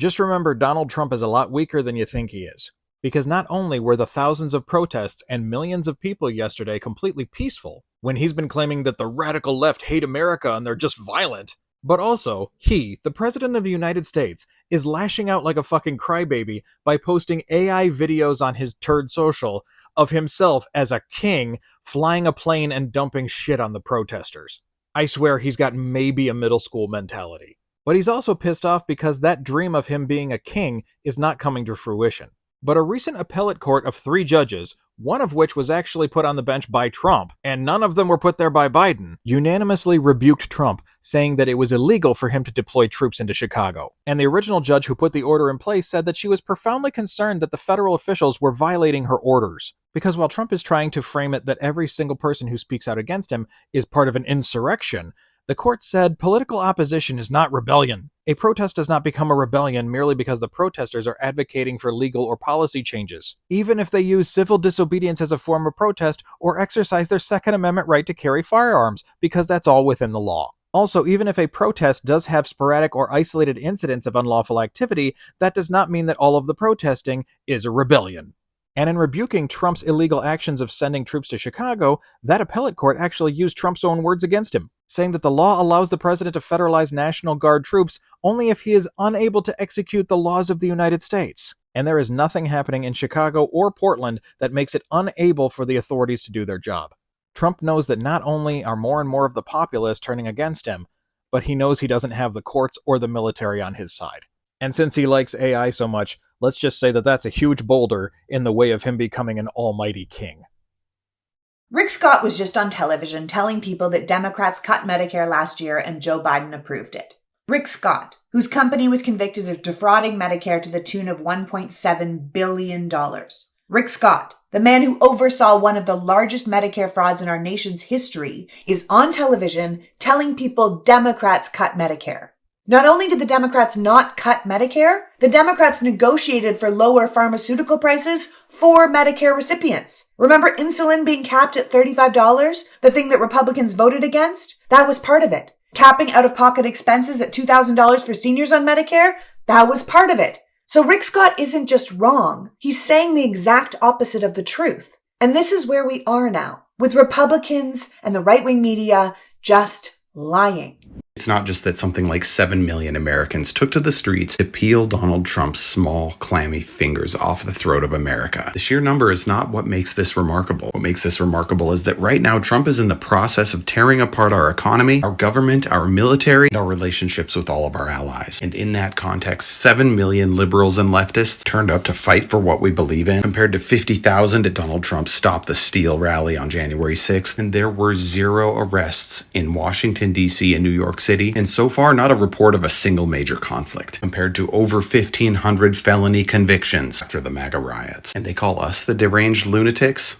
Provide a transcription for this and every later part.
Just remember, Donald Trump is a lot weaker than you think he is. Because not only were the thousands of protests and millions of people yesterday completely peaceful, when he's been claiming that the radical left hate America and they're just violent, but also, he, the President of the United States, is lashing out like a fucking crybaby by posting AI videos on his turd social of himself as a king flying a plane and dumping shit on the protesters. I swear he's got maybe a middle school mentality. But he's also pissed off because that dream of him being a king is not coming to fruition. But a recent appellate court of 3 judges, one of which was actually put on the bench by Trump, and none of them were put there by Biden, unanimously rebuked Trump, saying that it was illegal for him to deploy troops into Chicago. And the original judge who put the order in place said that she was profoundly concerned that the federal officials were violating her orders. Because while Trump is trying to frame it that every single person who speaks out against him is part of an insurrection, the court said political opposition is not rebellion. A protest does not become a rebellion merely because the protesters are advocating for legal or policy changes, even if they use civil disobedience as a form of protest or exercise their Second Amendment right to carry firearms, because that's all within the law. Also, even if a protest does have sporadic or isolated incidents of unlawful activity, that does not mean that all of the protesting is a rebellion. And in rebuking Trump's illegal actions of sending troops to Chicago, that appellate court actually used Trump's own words against him, saying that the law allows the president to federalize National Guard troops only if he is unable to execute the laws of the United States. And there is nothing happening in Chicago or Portland that makes it unable for the authorities to do their job. Trump knows that not only are more and more of the populace turning against him, but he knows he doesn't have the courts or the military on his side. And since he likes AI so much, let's just say that that's a huge boulder in the way of him becoming an almighty king. Rick Scott was just on television telling people that Democrats cut Medicare last year and Joe Biden approved it. Rick Scott, whose company was convicted of defrauding Medicare to the tune of $1.7 billion. Rick Scott, the man who oversaw one of the largest Medicare frauds in our nation's history, is on television telling people Democrats cut Medicare. Not only did the Democrats not cut Medicare, the Democrats negotiated for lower pharmaceutical prices for Medicare recipients. Remember insulin being capped at $35? The thing that Republicans voted against? That was part of it. Capping out-of-pocket expenses at $2,000 for seniors on Medicare? That was part of it. So Rick Scott isn't just wrong. He's saying the exact opposite of the truth. And this is where we are now, with Republicans and the right-wing media just lying. It's not just that something like 7 million Americans took to the streets to peel Donald Trump's small, clammy fingers off the throat of America. The sheer number is not what makes this remarkable. What makes this remarkable is that right now Trump is in the process of tearing apart our economy, our government, our military, and our relationships with all of our allies. And in that context, 7 million liberals and leftists turned up to fight for what we believe in, compared to 50,000 at Donald Trump's Stop the Steal rally on January 6th. And there were 0 arrests in Washington, D.C. and New York City, and so far not a report of a single major conflict, compared to over 1,500 felony convictions after the MAGA riots. And they call us the deranged lunatics?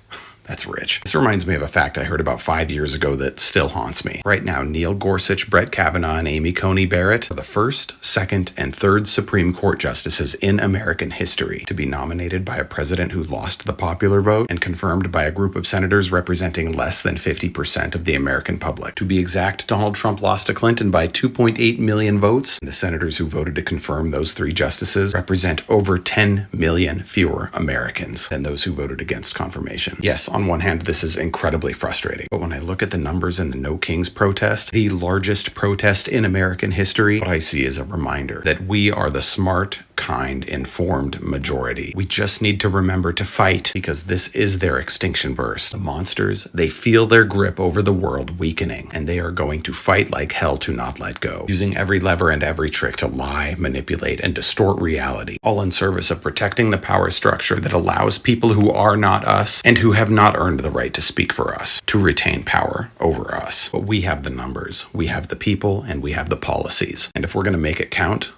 That's rich. This reminds me of a fact I heard about 5 years ago that still haunts me. Right now, Neil Gorsuch, Brett Kavanaugh, and Amy Coney Barrett are the first, second, and third Supreme Court justices in American history to be nominated by a president who lost the popular vote and confirmed by a group of senators representing less than 50% of the American public. To be exact, Donald Trump lost to Clinton by 2.8 million votes. The senators who voted to confirm those 3 justices represent over 10 million fewer Americans than those who voted against confirmation. Yes, on one hand, this is incredibly frustrating. But when I look at the numbers in the No Kings protest, the largest protest in American history, what I see is a reminder that we are the smart, kind, informed majority. We just need to remember to fight, because this is their extinction burst. The monsters, they feel their grip over the world weakening, and they are going to fight like hell to not let go, using every lever and every trick to lie, manipulate, and distort reality, all in service of protecting the power structure that allows people who are not us and who have not earned the right to speak for us to retain power over us. But we have the numbers, we have the people, and we have the policies. And if we're going to make it count,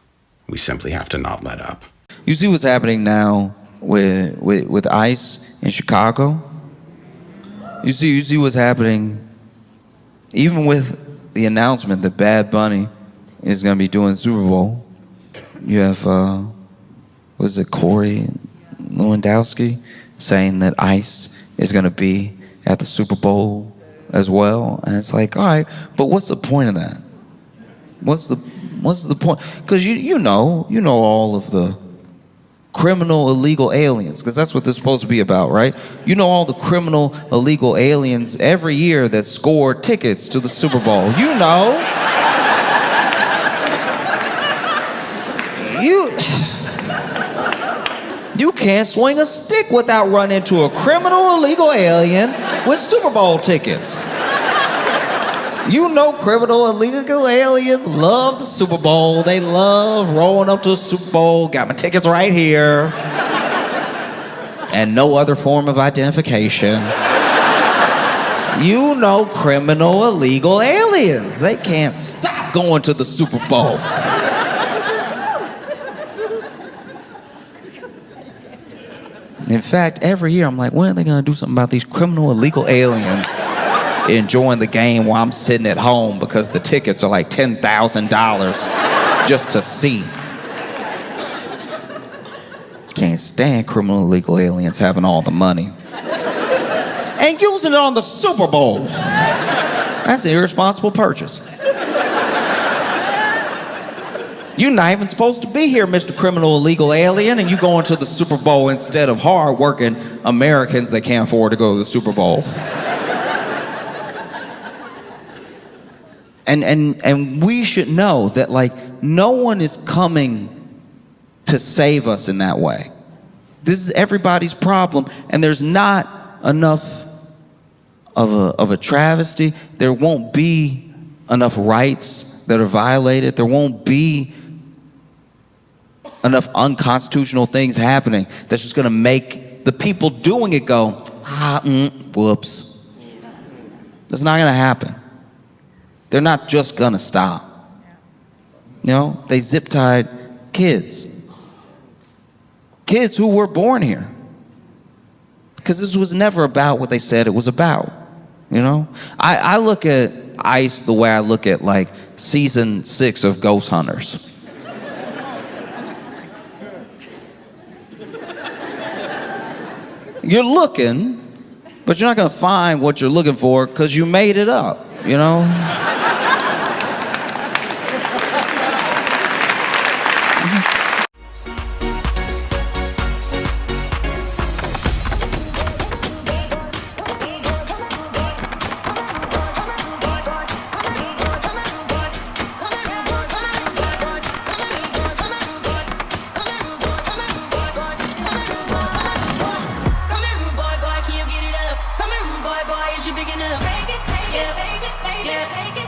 we simply have to not let up. You see what's happening now with ICE in Chicago? You see what's happening even with the announcement that Bad Bunny is going to be doing Super Bowl. You have, Corey Lewandowski saying that ICE is going to be at the Super Bowl as well. And it's like, all right, but what's the point of that? What's the point? Because you know all of the criminal illegal aliens, because that's what this is supposed to be about, right? You know all the criminal illegal aliens every year that score tickets to the Super Bowl. You know. You can't swing a stick without running into a criminal illegal alien with Super Bowl tickets. You know criminal illegal aliens love the Super Bowl. They love rolling up to a Super Bowl. Got my tickets right here. And no other form of identification. You know criminal illegal aliens. They can't stop going to the Super Bowl. In fact, every year I'm like, when are they gonna do something about these criminal illegal aliens enjoying the game while I'm sitting at home because the tickets are like $10,000 just to see. Can't stand criminal illegal aliens having all the money and using it on the Super Bowl. That's an irresponsible purchase. You're not even supposed to be here, Mr. Criminal Illegal Alien, and you going to the Super Bowl instead of hard-working Americans that can't afford to go to the Super Bowl. And we should know that, like, no one is coming to save us in that way. This is everybody's problem, and there's not enough of a travesty. There won't be enough rights that are violated. There won't be enough unconstitutional things happening that's just gonna make the people doing it go, whoops. That's not gonna happen. They're not just gonna stop. You know, they zip-tied kids who were born here. Because this was never about what they said it was about, you know? I look at ICE the way I look at, like, season 6 of Ghost Hunters. You're looking, but you're not gonna find what you're looking for because you made it up, you know? Big enough. Take it, yeah, take it,